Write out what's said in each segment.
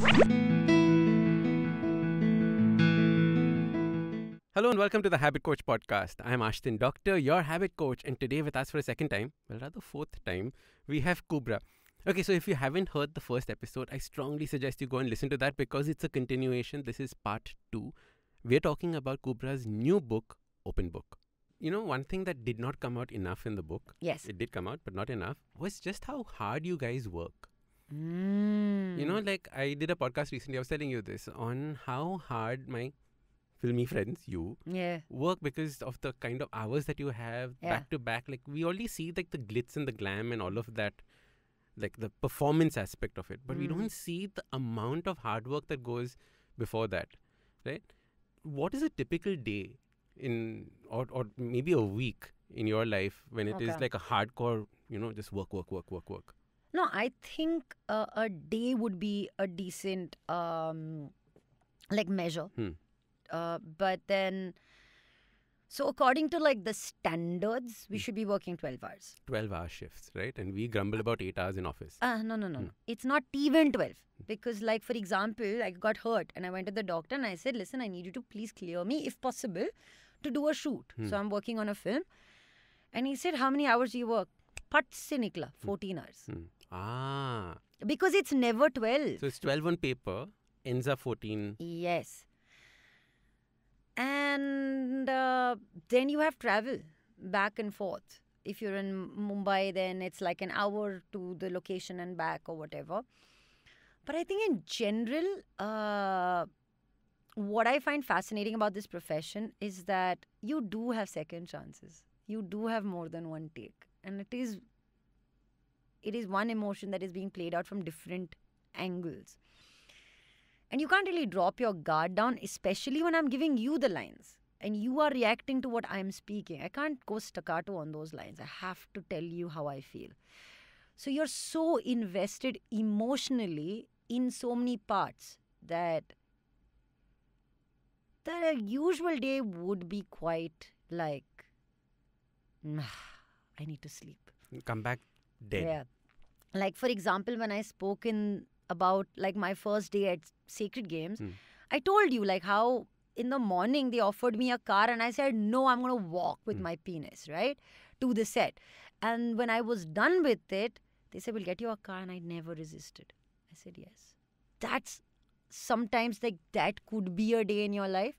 Hello and welcome to the Habit Coach podcast. I am Ashdin, doctor, your habit coach, and today with us for a second time, well rather fourth time, we have Kubra. Okay, so if you haven't heard the first episode, I strongly suggest you go and listen to that because it's a continuation. This is part 2. We're talking about Kubra's new book, Open Book. You know, one thing that did not come out enough in the book, Yes. it did come out, but not enough, was just how hard you guys work. Mm. You know, like I did a podcast recently, I was telling you this, on how hard my filmy friends, you, Yeah. work because of the kind of hours that you have back to back. Like we only see like the glitz and the glam and all of that, like the performance aspect of it, but we don't see the amount of hard work that goes before that, right? What is a typical day in or maybe a week in your life when it is like a hardcore, you know, just work? No, I think a day would be a decent like measure. But then, so according to like the standards, we should be working 12 hours. 12-hour shifts, right? And we grumble about 8 hours in office. No. It's not even 12. Because like, for example, I got hurt and I went to the doctor and I said, listen, I need you to please clear me, if possible, to do a shoot. So I'm working on a film. And he said, how many hours do you work? Pat se nikla, 14 hours. Because it's never 12. So it's 12 on paper, ends up 14. Yes. And then you have travel back and forth. If you're in Mumbai, then it's like an hour to the location and back or whatever. But I think in general, what I find fascinating about this profession is that you do have second chances. You do have more than one take. And it is one emotion that is being played out from different angles. And you can't really drop your guard down, especially when I'm giving you the lines and you are reacting to what I'm speaking. I can't go staccato on those lines. I have to tell you how I feel. So you're so invested emotionally in so many parts that a usual day would be quite like, I need to sleep. Come back dead. Yeah. Like, for example, when I spoke about like my first day at Sacred Games, I told you like how in the morning they offered me a car and I said, no, I'm going to walk with my penis, right, to the set. And when I was done with it, they said, we'll get you a car, and I never resisted. I said, yes. That's sometimes like that could be a day in your life.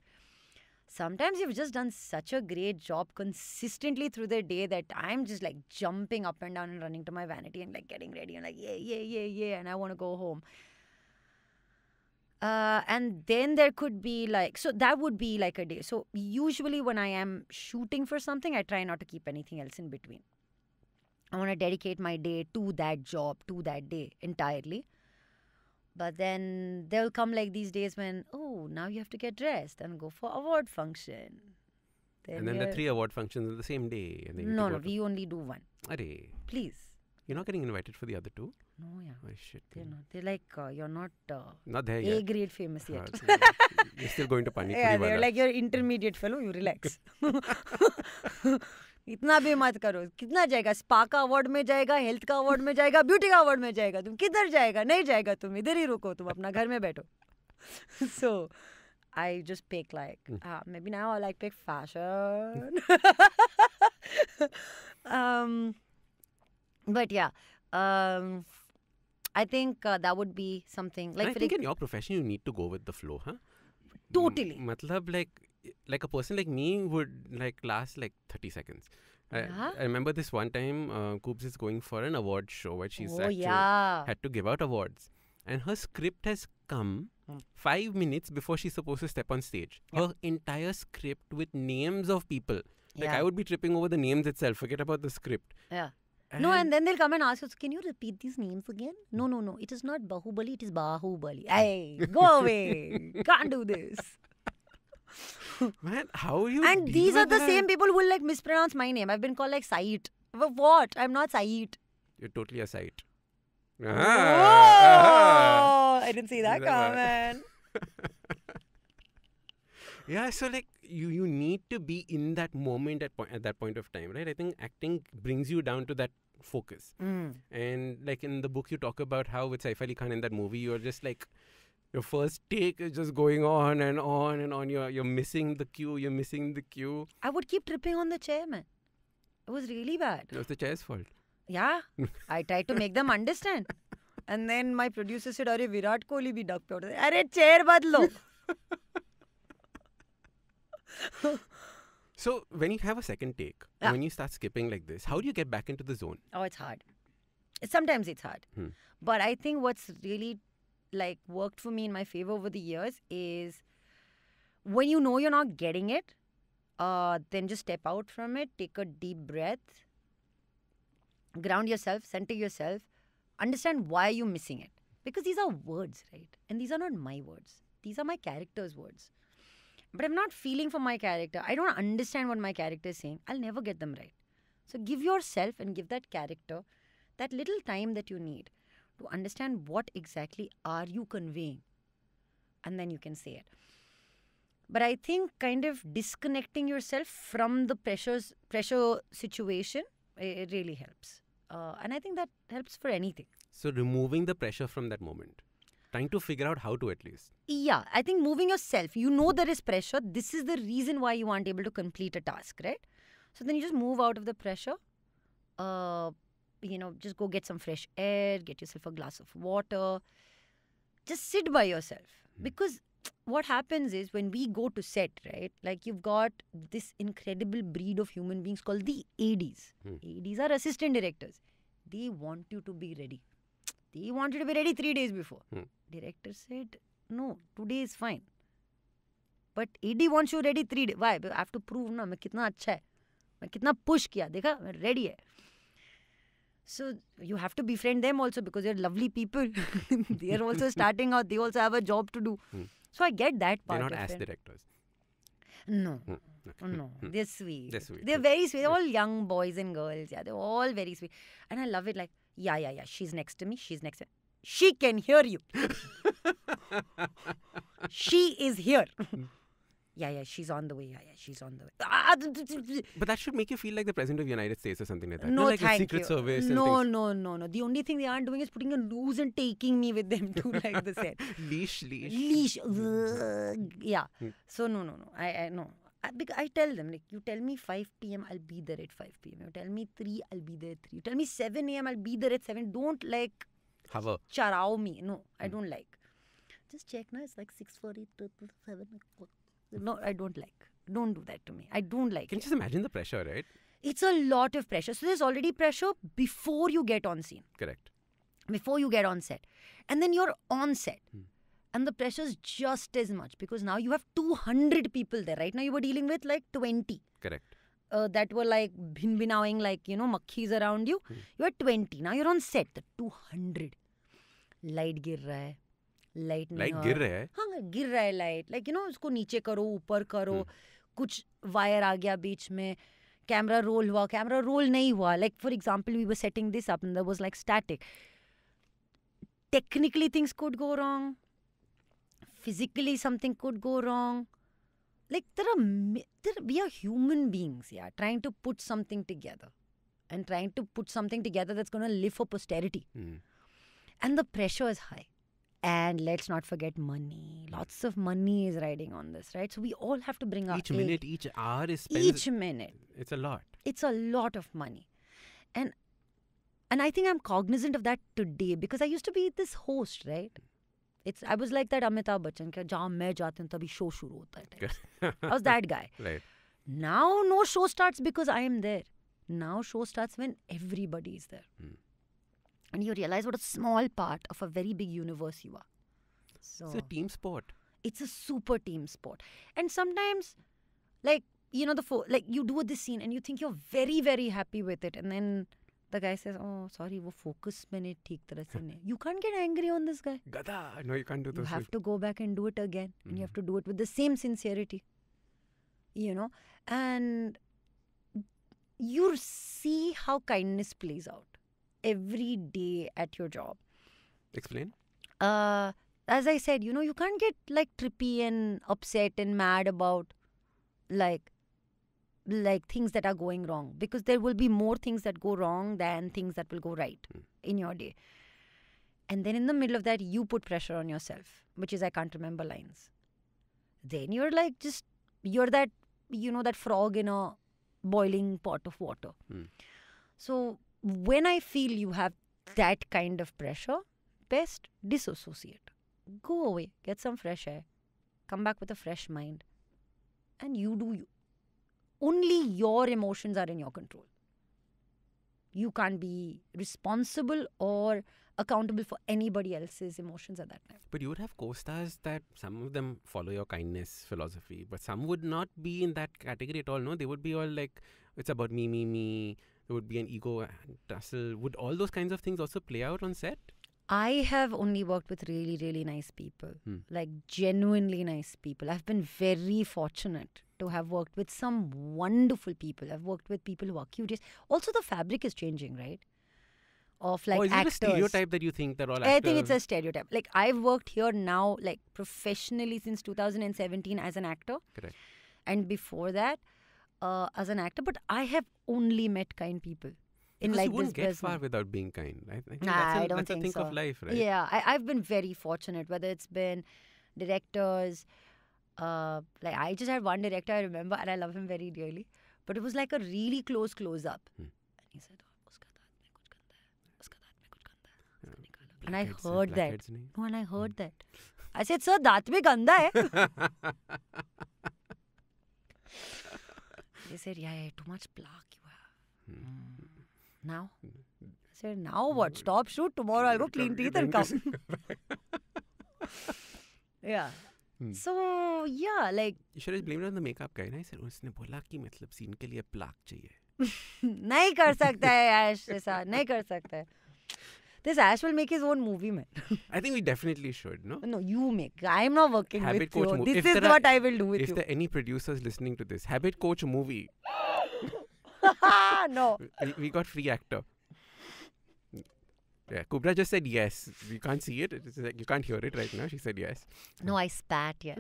Sometimes you've just done such a great job consistently through the day that I'm just like jumping up and down and running to my vanity and like getting ready and like, yeah, and I want to go home. And then there could be like, so that would be like a day. So usually when I am shooting for something, I try not to keep anything else in between. I want to dedicate my day to that job, to that day entirely. But then there'll come like these days when, now you have to get dressed and go for award function. And then the 3 award functions on the same day. And then No, we only do one. Arey. Please. You're not getting invited for the other 2? No, yeah. Oh, shit. They're not. They're like, you're not there yet. A-grade famous yet. You're still going to Pani Yeah, Puri they're wala. like, you're intermediate fellow, you relax. इतना भी मत करो. कितना जाएगा? Spa का award में जाएगा, health का अवार्ड में जाएगा, ब्यूटी का अवार्ड में जाएगा. तुम किधर जाएगा? नहीं जाएगा तुम. इधर ही रुको. तुम अपना घर में बैठो. So, I just pick like, maybe now I like pick fashion. But yeah, I think that would be something. Like I think in your profession, you need to go with the flow, huh? Totally. Matlab like a person like me would like last like 30 seconds. I remember this one time, Kubs is going for an award show where she's actually had to give out awards. And her script has come 5 minutes before she's supposed to step on stage. Her entire script with names of people. Like I would be tripping over the names itself. Forget about the script. Yeah. And then they'll come and ask us, can you repeat these names again? No. It is not Bahubali, it is Bahubali. Hey, go away. Can't do this. Man, how you And these are the same people who will like mispronounce my name. I've been called like Sait. What? I'm not Sait. You're totally a Sait. I didn't see that comment. Yeah, so like you need to be in that moment at that point of time, right? I think acting brings you down to that focus. And like in the book you talk about how with Saif Ali Khan in that movie, you're just like Your first take is just going on and on and on. You're missing the cue. You're missing the cue. I would keep tripping on the chair, man. It was really bad. It was the chair's fault. Yeah. I tried to make them understand. And then my producer said, "Arey, Virat Kohli bhi ducked out." Arey, chair badlo. So when you have a second take, when you start skipping like this, how do you get back into the zone? Oh, it's hard. Sometimes it's hard. But I think what's really like worked for me in my favor over the years is when you know you're not getting it, then just step out from it, take a deep breath, ground yourself, center yourself, understand why you're missing it. Because these are words, right? And these are not my words. These are my character's words. But I'm not feeling for my character. I don't understand what my character is saying. I'll never get them right. So give yourself and give that character that little time that you need to understand what exactly are you conveying. And then you can say it. But I think kind of disconnecting yourself from the pressure situation, it really helps. And I think that helps for anything. So removing the pressure from that moment. Trying to figure out how to at least. Yeah, I think moving yourself. You know there is pressure. This is the reason why you aren't able to complete a task, right? So then you just move out of the pressure. Just go get some fresh air. Get yourself a glass of water. Just sit by yourself. Because what happens is when we go to set, right? Like you've got this incredible breed of human beings called the ADs. ADs are assistant directors. They want you to be ready. They wanted to be ready 3 days before. Director said, no, today is fine. But AD wants you ready 3 days. Why? I have to prove na, मैं कितना अच्छा है. मैं कितना push किया. देखा? मैं ready है. So you have to befriend them also because they're lovely people. They are also starting out. They also have a job to do. So I get that part. They're not as directors. No. Okay. No. They're sweet. They're sweet. They're very sweet. They're all young boys and girls. Yeah, they're all very sweet. And I love it like, yeah. She's next to me. She's next to me. She can hear you. She is here. Yeah, she's on the way. Yeah, she's on the way. But that should make you feel like the President of the United States or something like that. No, like thank the Secret you. Service No. and things. The only thing they aren't doing is putting a noose and taking me with them to like the set. Leash. Yeah. So no. I no. I tell them, like, you tell me 5 p.m., I'll be there at 5 p.m. You tell me 3, I'll be there at 3. You tell me 7 a.m., I'll be there at 7. Don't, like, hover. Charao me. No, I don't like. Just check now, it's like 6:40, 7 o'clock. No, I don't like. Don't do that to me. I don't like Can you just imagine the pressure, right? It's a lot of pressure. So there's already pressure before you get on scene. Correct. Before you get on set. And then you're on set. And the pressure's just as much because now you have 200 people there. Right now you were dealing with like 20. Correct. That were like bhin-binawing, like, makhis around you. You had 20. Now you're on set. The 200. Light gir raha hai. Light गिर रहा है? हाँ, गिर रहा है light. Like, उसको नीचे करो, ऊपर करो. कुछ wire आ गया बीच में. Camera roll हुआ. Camera roll नहीं हुआ. Like, for example, we were setting this up and there was like static. Technically, things could go wrong. Physically, something could go wrong. Like, we are human beings, yeah, trying to put something together. And trying to put something together that's going to live for posterity. And the pressure is high. And let's not forget money. Lots of money is riding on this, right? So we all have to bring our Each minute, each hour is spent. Each minute. It's a lot. It's a lot of money. And I think I'm cognizant of that today because I used to be this host, right? I was like that Amitabh Bachchan, कि जहाँ मैं जाता हूँ तभी show शुरू होता है. I was that guy. Right. Now no show starts because I am there. Now show starts when everybody is there. And you realize what a small part of a very big universe you are. So it's a team sport. It's a super team sport. And sometimes, like, you do this scene and you think you're very, very happy with it. And then the guy says, oh, sorry, wo focus मैंने ठीक तरह से नहीं. You can't get angry on this guy. Gada. No, you can't do this. You have to go back and do it again. And you have to do it with the same sincerity. And you see how kindness plays out every day at your job. Explain. As I said, you can't get like trippy and upset and mad about like things that are going wrong because there will be more things that go wrong than things that will go right in your day. And then in the middle of that, you put pressure on yourself, which is I can't remember lines. Then you're like you're that, that frog in a boiling pot of water. So when I feel you have that kind of pressure, best disassociate. Go away, get some fresh air, come back with a fresh mind, and you do you. Only your emotions are in your control. You can't be responsible or accountable for anybody else's emotions at that time. But you would have co-stars that some of them follow your kindness philosophy, but some would not be in that category at all. No, they would be all like, it's about me, me, me. There would be an ego tussle. Would all those kinds of things also play out on set? I have only worked with really, really nice people, like genuinely nice people. I've been very fortunate to have worked with some wonderful people. I've worked with people who are curious. Also, the fabric is changing, right? Of like is actors. It a stereotype that you think that all actors... I think it's a stereotype. Like I've worked here now, like professionally since 2017 as an actor. Correct. And before that, as an actor. But I have only met kind people. Because like you wouldn't get far without being kind. I think that's a thing of life, right? Yeah, I've been very fortunate, whether it's been directors. Like I just had one director I remember, and I love him very dearly. But it was like a really close up. And he said, and I heard that. No, and I heard that. I said, sir, daat mein ganda hai. They said, yeah, too much plaque you have. Now? I said, now what? Stop, shoot. Tomorrow I'll go clean teeth and come. Yeah. So, yeah, like... You should have blamed it on the makeup guy. I said, उसने बोला कि मतलब scene के लिए plaque चाहिए. नहीं कर सकता है Ash ऐसा. नहीं कर सकता है. This Ash will make his own movie, man. I think we definitely should, no? No, you make. I'm not working Habit with Coach you. This is what I will do with you. If there are any producers listening to this, Habit Coach movie. No. We got free actor. Yeah, Kubra just said yes. You can't see it. It's like you can't hear it right now. She said yes. No, I spat yes.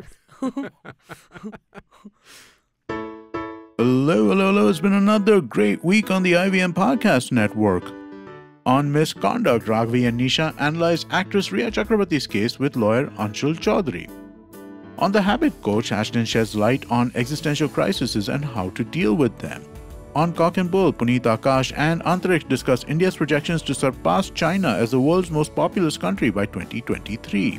Hello. It's been another great week on the IVM Podcast Network. On Misconduct, Raghavi and Nisha analyze actress Riya Chakrabarti's case with lawyer Anshul Chaudhary. On The Habit Coach, Ashdin sheds light on existential crises and how to deal with them. On Cock and Bull, Puneet Akash and Antariksh discuss India's projections to surpass China as the world's most populous country by 2023.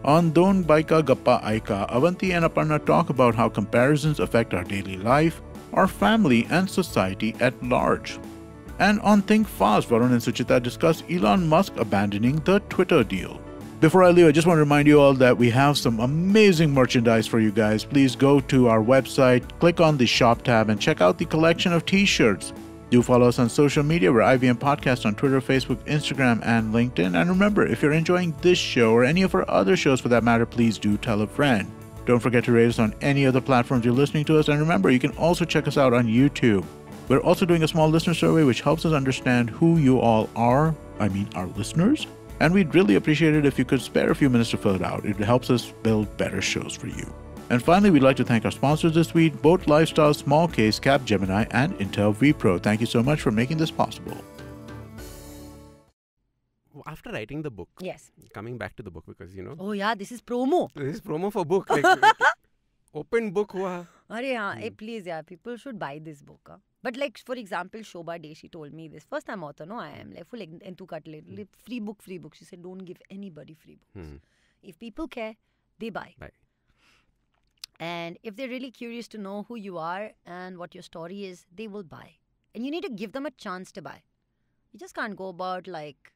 On Don Baika Gappa Aika, Avanti and Aparna talk about how comparisons affect our daily life, our family and society at large. And on Think Fast, Varun and Suchita discuss Elon Musk abandoning the Twitter deal. Before I leave, I just want to remind you all that we have some amazing merchandise for you guys. Please go to our website, click on the shop tab, and check out the collection of t-shirts. Do follow us on social media. We're IVM Podcast on Twitter, Facebook, Instagram, and LinkedIn. And remember, if you're enjoying this show or any of our other shows for that matter, please do tell a friend. Don't forget to rate us on any other platforms you're listening to us. And remember, you can also check us out on YouTube. We're also doing a small listener survey which helps us understand who you all are, our listeners, and we'd really appreciate it if you could spare a few minutes to fill it out. It helps us build better shows for you. And finally, we'd like to thank our sponsors this week, Boat Lifestyle, Small Case, Capgemini, and Intel vPro. Thank you so much for making this possible. After writing the book, yes, coming back to the book because, Oh yeah, this is promo. This is promo for book. Like, open book hua. Hey, please, people should buy this book. But like, for example, Shobha Day, she told me this. First time author, no, I am like full entu katle. Free book. She said, don't give anybody free books. If people care, they buy. And if they're really curious to know who you are and what your story is, they will buy. And you need to give them a chance to buy. You just can't go about like,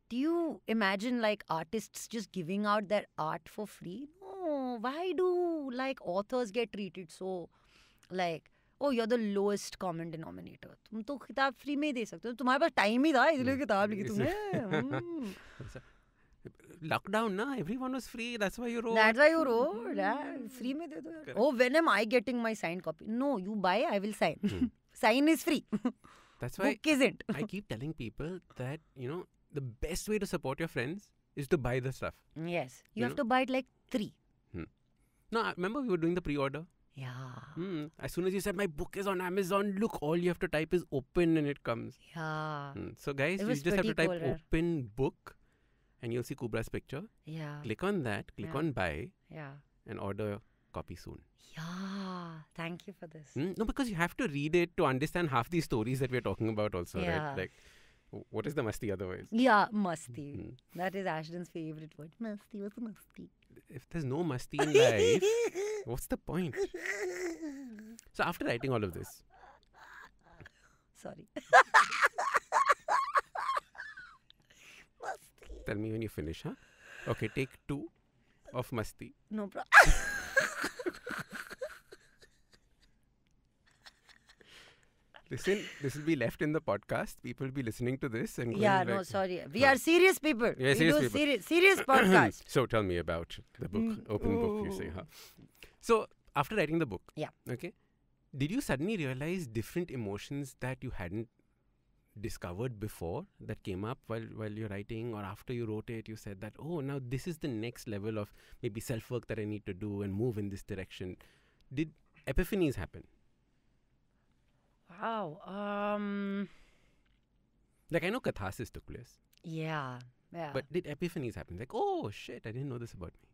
do you imagine like artists just giving out their art for free? No. Why do like authors get treated so like, oh, you're the lowest common denominator. तुम तो किताब free में दे सकते हो. तुम्हारे पास time ही था इसलिए किताब लिखी तुमने. Lockdown, na? Everyone was free. That's why you wrote. Free में दे दो यार. Oh, when am I getting my signed copy? No, you buy, I will sign. Sign is free. That's why book isn't. I keep telling people that, the best way to support your friends is to buy the stuff. Yes. You have to buy it like 3. No, remember we were doing the pre-order? Yeah. As soon as you said, my book is on Amazon, look, all you have to type is open and it comes. Yeah. So guys, you just have to type open book and you'll see Kubra's picture. Yeah. Click on that, click on buy. Yeah. And order copy soon. Yeah. Thank you for this. No, because you have to read it to understand half these stories that we're talking about also, right? Like, what is the masti otherwise? Yeah, masti. That is Ashdin's favorite word. Masti, what's masti? If there's no masti in life, what's the point? So after writing all of this. Sorry. Masti. Tell me when you finish, huh? Okay, take 2 of masti. No problem. Listen, this will be left in the podcast. People will be listening to this and going no, sorry. We are serious people. Yeah, serious podcast. So tell me about the book. Open book, you say, huh? So after writing the book, okay, did you suddenly realize different emotions that you hadn't discovered before that came up while you're writing, or after you wrote it, you said that, oh, now this is the next level of maybe self-work that I need to do and move in this direction? Did epiphanies happen? Wow. Like, I know catharsis took place. Yeah. But did epiphanies happen? Like, oh shit, I didn't know this about me.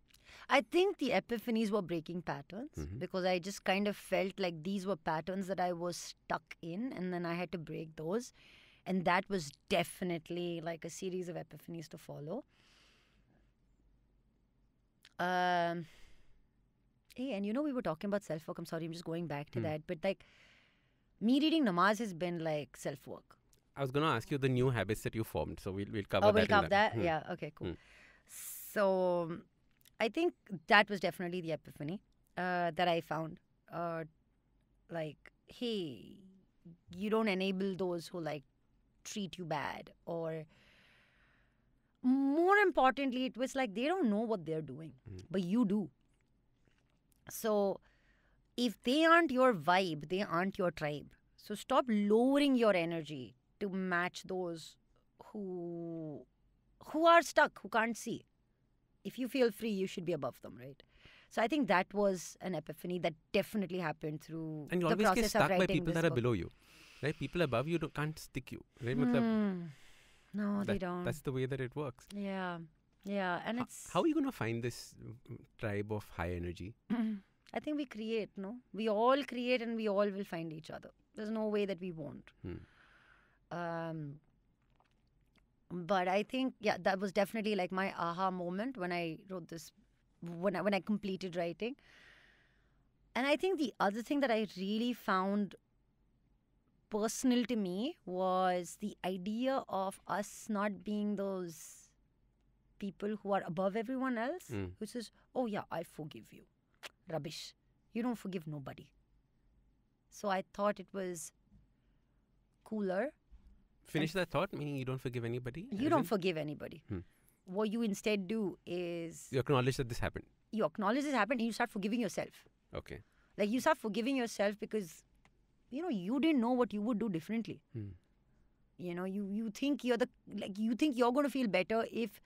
I think the epiphanies were breaking patterns because I just kind of felt like these were patterns that I was stuck in, and then I had to break those. And that was definitely like a series of epiphanies to follow. Hey, and we were talking about self-work. I'm sorry, I'm just going back to that. But like, me reading namaz has been like self-work. I was going to ask you the new habits that you formed. So we'll cover that. We'll cover that? Yeah, okay, cool. So I think that was definitely the epiphany that I found. Like, hey, you don't enable those who like treat you bad, or more importantly, it was like they don't know what they're doing, but you do. So if they aren't your vibe, they aren't your tribe. So stop lowering your energy to match those who are stuck, who can't see. If you feel free, you should be above them, right? So I think that was an epiphany that definitely happened through the process of writing this book. And you always get stuck by people that are below you, right? People above you can't stick you, right? No, they don't. That's the way that it works. Yeah, and it's... How are you going to find this tribe of high energy? I think we create, no? We all create and we all will find each other. There's no way that we won't. But I think, that was definitely like my aha moment when I wrote this, when I completed writing. And I think the other thing that I really found personal to me was the idea of us not being those people who are above everyone else, who says, oh yeah, I forgive you. Rubbish. You don't forgive nobody. So I thought it was cooler. Finish that thought, meaning you don't forgive anybody? You don't forgive anybody. What you instead do is... You acknowledge that this happened. You acknowledge this happened and you start forgiving yourself. Okay. Like, you start forgiving yourself because, you didn't know what you would do differently. You think you're going to feel better if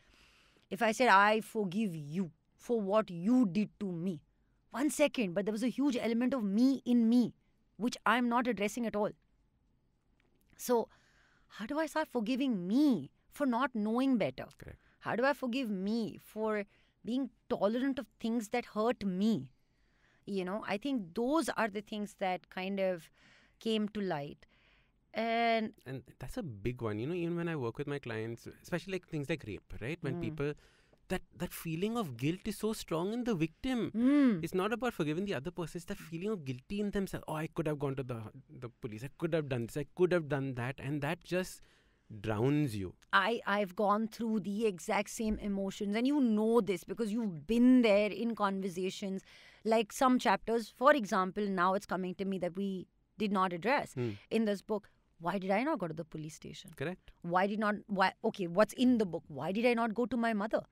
I said, I forgive you for what you did to me. 1 second, but there was a huge element of me in me, which I'm not addressing at all. So, how do I start forgiving me for not knowing better? Correct. How do I forgive me for being tolerant of things that hurt me? I think those are the things that kind of came to light. And that's a big one. Even when I work with my clients, especially like things like rape, right? When people... That feeling of guilt is so strong in the victim. It's not about forgiving the other person. It's the feeling of guilty in themselves. Oh, I could have gone to the police. I could have done this. I could have done that. And that just drowns you. I've gone through the exact same emotions. And you know this because you've been there in conversations. Like some chapters, for example, now it's coming to me that we did not address in this book. Why did I not go to the police station? Correct. Okay, what's in the book? Why did I not go to my mother?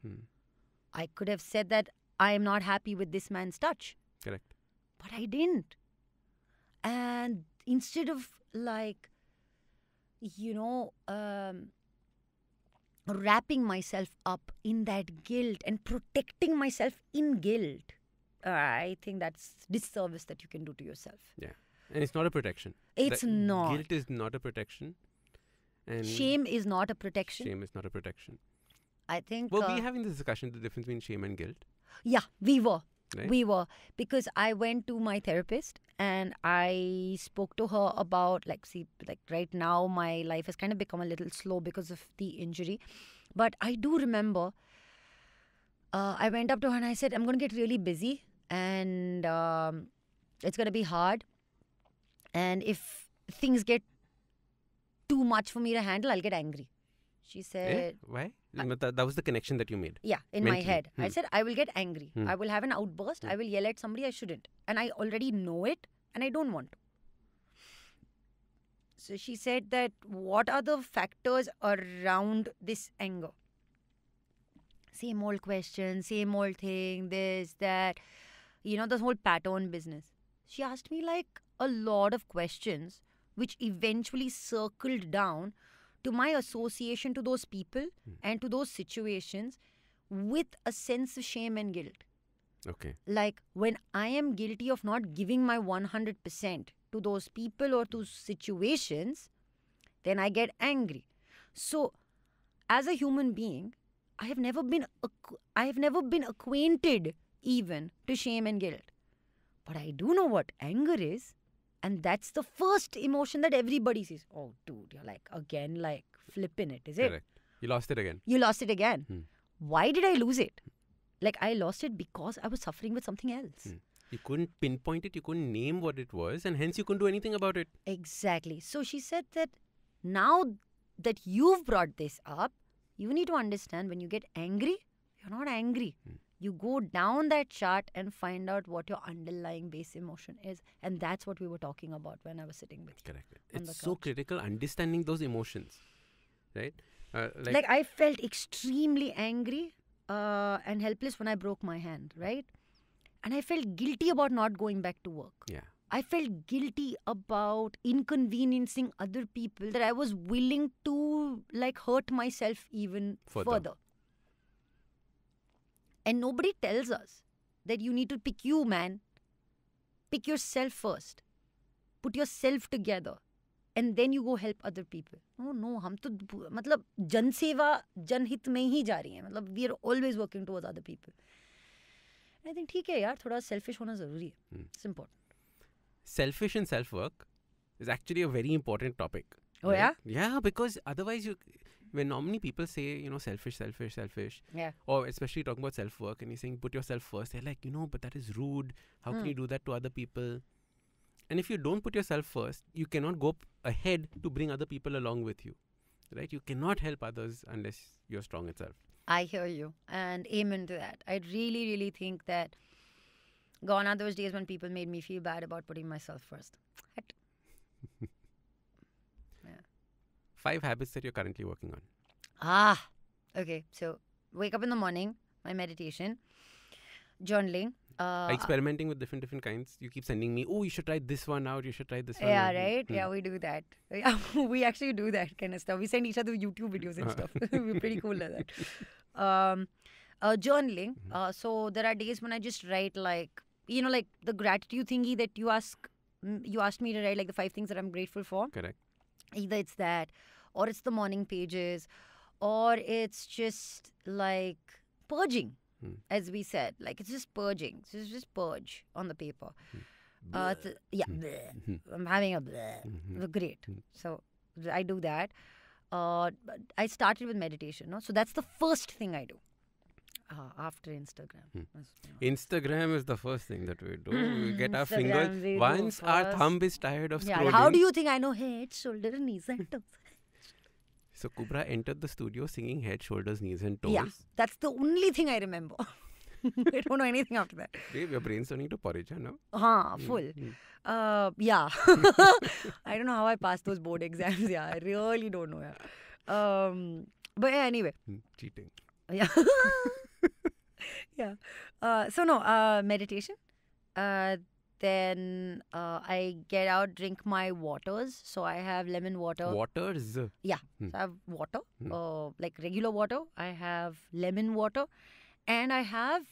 I could have said that I am not happy with this man's touch. Correct. But I didn't. And instead of wrapping myself up in that guilt and protecting myself in guilt, I think that's disservice that you can do to yourself. Yeah. And it's not a protection. It's not. Guilt is not a protection. And shame is not a protection. Shame is not a protection. I think... Well, we're having this discussion, the difference between shame and guilt. Yeah, we were. Right? We were. Because I went to my therapist and I spoke to her about, right now my life has kind of become a little slow because of the injury. But I do remember, I went up to her and I said, I'm going to get really busy and it's going to be hard. And if things get too much for me to handle, I'll get angry. She said... Why? That was the connection that you made. Yeah, in mentally. my head. I said, I will get angry. I will have an outburst. I will yell at somebody I shouldn't. And I already know it and I don't want to. So she said that, what are the factors around this anger? Same old question, same old thing, this, that. The whole pattern business. She asked me a lot of questions which eventually circled down to my association to those people and to those situations with a sense of shame and guilt. Okay. When I am guilty of not giving my 100% to those people or to situations, then I get angry. So, as a human being, I have never been acquainted even to shame and guilt. But I do know what anger is. And that's the first emotion that everybody sees. Oh, dude, you're again, flipping it, is it? Correct. You lost it again. You lost it again. Why did I lose it? I lost it because I was suffering with something else. You couldn't pinpoint it, you couldn't name what it was, and hence you couldn't do anything about it. Exactly. So she said that now that you've brought this up, you need to understand when you get angry, you're not angry. You go down that chart and find out what your underlying base emotion is. And that's what we were talking about when I was sitting with you. Correct. It's so critical understanding those emotions, right? I felt extremely angry and helpless when I broke my hand, right? And I felt guilty about not going back to work. Yeah. I felt guilty about inconveniencing other people, that I was willing to hurt myself even further. And nobody tells us that you need to pick you, man. Pick yourself first. Put yourself together. And then you go help other people. No, हम तो मतलब जन सेवा जनहित में ही जा रही हैं. मतलब we are always working towards other people. And I think ठीक है यार, थोड़ा selfish होना ज़रूरी है. It's important. Selfish and self-work is actually a very important topic. Oh, right? Yeah? Yeah, because otherwise when normally people say, selfish. Yeah. Or especially talking about self-work and you're saying put yourself first. They're like, but that is rude. How can you do that to other people? And if you don't put yourself first, you cannot go ahead to bring other people along with you. Right? You cannot help others unless you're strong itself. I hear you. And amen to that. I really, really think that gone are those days when people made me feel bad about putting myself first. 5 habits that you're currently working on. Okay. So, wake up in the morning, my meditation, journaling. Experimenting with different kinds. You keep sending me, you should try this one out, you should try this one out. Yeah, right? Yeah, we do that. We actually do that kind of stuff. We send each other YouTube videos and stuff. We're pretty cool at that. Journaling. So, there are days when I just write the gratitude thingy that you asked me to write, the 5 things that I'm grateful for. Correct. Either it's that, or it's the morning pages, or it's just purging, as we said. It's just purging. So it's just purge on the paper. I'm having a bleh. Great. So I do that. I started with meditation. So that's the first thing I do. After Instagram. Instagram is the first thing that we do. We get our fingers. Once our thumb is tired of scrolling. How do you think I know head, shoulder, knees and toes? So Kubra entered the studio singing head, shoulders, knees and toes. Yeah, that's the only thing I remember. I don't know anything after that. Babe, your brain's turning to porridge, no? Full. Yeah. I don't know how I passed those board exams. Yeah, I really don't know. Yeah. But yeah, anyway. Cheating. Yeah. Yeah. Meditation. Then I get out, drink my waters. So I have lemon water. Waters? Yeah. So I have water, regular water. I have lemon water. And I have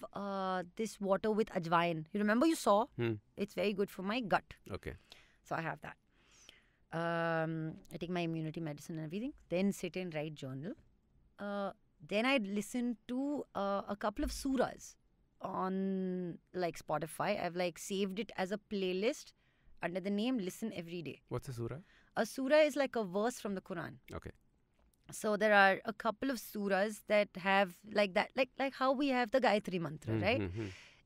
this water with ajwain. You remember you saw? It's very good for my gut. Okay. So I have that. I take my immunity medicine and everything. Then sit and write journal. Then I listen to a couple of surahs on like Spotify. I've like saved it as a playlist under the name Listen Every Day. What's a surah? A surah is like a verse from the Quran. Okay. So there are a couple of surahs that have like that, like how we have the Gayatri mantra, right?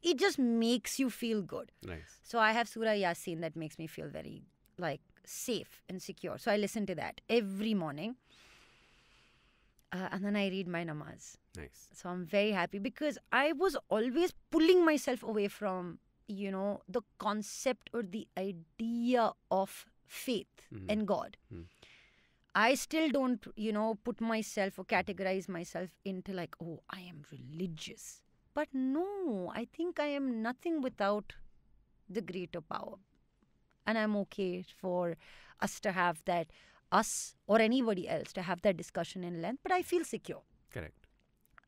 It just makes you feel good. Nice. So I have Surah Yasin that makes me feel very like safe and secure. So I listen to that every morning. And then I read my namaz. Nice. So I'm very happy because I was always pulling myself away from, the concept or the idea of faith and God. I still don't, put myself or categorize myself into like, oh, I am religious. But no, I think I am nothing without the greater power. And I'm okay for us to have that, us or anybody else to have that discussion in length. But I feel secure. Correct.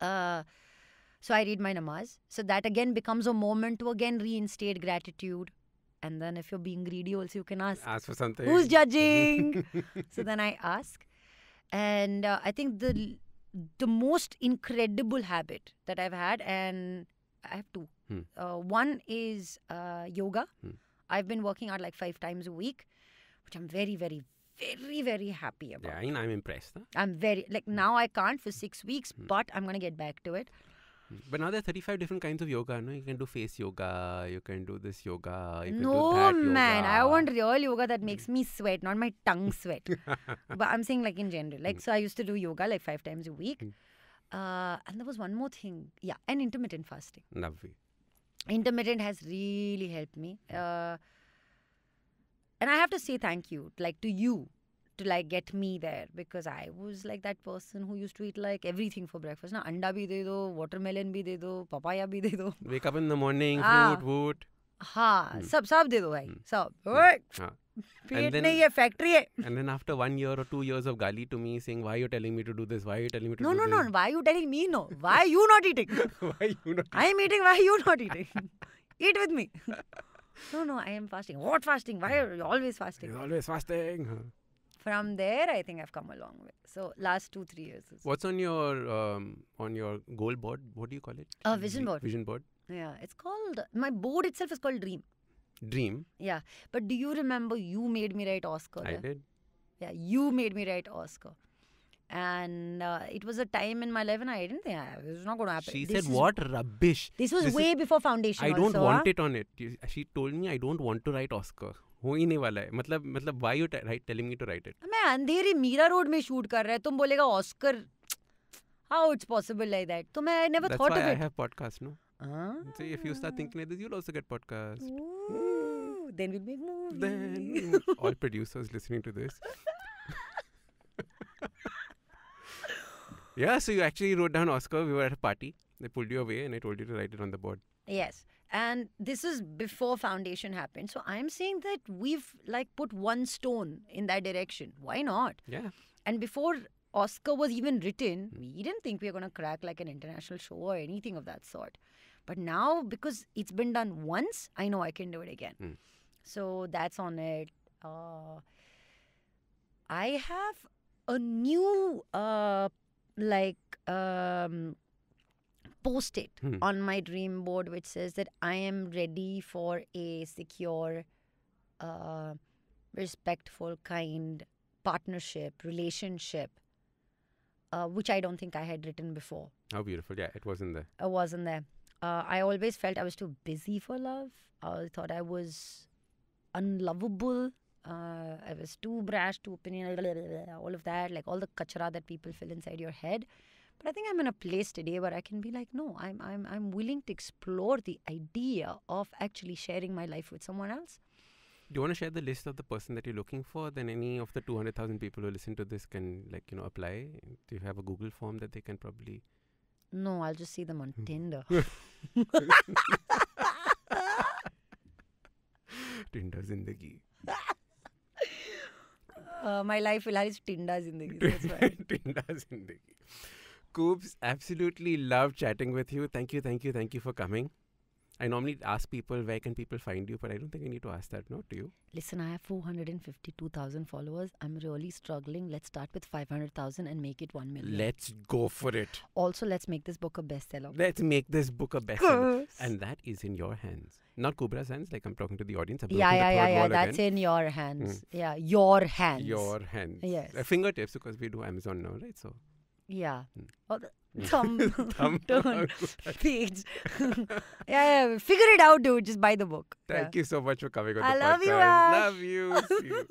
So I read my namaz. So that again becomes a moment to again reinstate gratitude. And then if you're being greedy also, you can ask. Ask for something. Who's judging? So then I ask. And I think the most incredible habit that I've had, and I have two. One is yoga. I've been working out like 5 times a week, which I'm very, very, very, very happy about. Yeah, I'm impressed. Huh? I'm very, now I can't for 6 weeks, but I'm going to get back to it. But now there are 35 different kinds of yoga, no? You can do face yoga, you can do this yoga, you can do No, that man. yoga. I want real yoga that makes me sweat, not my tongue sweat. But I'm saying like in general. So I used to do yoga like 5 times a week. And there was one more thing. Yeah, and intermittent fasting. Lovely. Intermittent has really helped me. And I have to say thank you, to you, to get me there, because I was like that person who used to eat like everything for breakfast. Na anda bhi de do, watermelon bhi de do, papaya bhi de do. Wake up in the morning, fruit. Sab de do bhai. Sab. Peet nahi hai, factory hai. And then after 1 year or 2 years of gali to me saying, why are you telling me to do this? Why are you telling me to do this? No. Why are you telling me no? Why are you not eating? Why you not? I am eating. Why are you not eating? Eat with me. No, I am fasting. What fasting? Why are you always fasting? You're always fasting. From there, I think I've come a long way. So last 2-3 years. What's on your goal board? What do you call it? Vision board. Vision board. Yeah, it's called, my board itself is called Dream. Dream? Yeah, but do you remember you made me write Oscar? I did. Yeah, you made me write Oscar. And it was a time in my life and I didn't think this was not going to happen. She said, what rubbish. This was way before foundation. I don't want it on it. She told me I don't want to write Oscar. हो ही नहीं वाला है. मतलब why you telling me to write it? मैं अंधेरी Meera road में shoot कर रहा है, तुम बोलेगा Oscar. How it's possible like that? तो मैं I never thought of it. That's why I have podcast, no? See, if you start thinking like this, you'll also get podcast. Ooh, then we'll make movies. Then all producers listening to this. Yeah, so you actually wrote down Oscar. We were at a party. They pulled you away and I told you to write it on the board. Yes. And this is before foundation happened. So I'm saying that we've put one stone in that direction. Why not? Yeah. And before Oscar was even written, we didn't think we were going to crack an international show or anything of that sort. But now, because it's been done once, I know I can do it again. So that's on it. I have a new post-it on my dream board which says that I am ready for a secure, respectful, kind partnership, relationship, which I don't think I had written before. How beautiful. Yeah, it wasn't there. It wasn't there. I always felt I was too busy for love. I thought I was unlovable. I was too brash, too opinionated, all of that, all the kachra that people fill inside your head. But I think I'm in a place today where I can be no, I'm willing to explore the idea of actually sharing my life with someone else. Do you want to share the list of the person that you're looking for? Then any of the 200,000 people who listen to this can apply. Do you have a Google form that they can probably? No, I'll just see them on Tinder. Tinder Zindagi. My life will is Tinder Zindagi. That's why. Tinder Zindagi. Kubs, absolutely love chatting with you. Thank you for coming. I normally ask people, where can people find you? But I don't think I need to ask that, no, to you. Listen, I have 452,000 followers. I'm really struggling. Let's start with 500,000 and make it 1 million. Let's go for it. Also, let's make this book a bestseller. Let's make this book a bestseller. And that is in your hands. Not Kubra's hands, like I'm talking to the audience. Yeah. That's in your hands. Yeah, your hands. Your hands. Yes. Fingertips, because we do Amazon now, right? So. Yeah. Or the thumb, turn, page. Yeah, figure it out, dude. Just buy the book. Thank you so much for coming on the I podcast. love you, Ash. Love you. See you.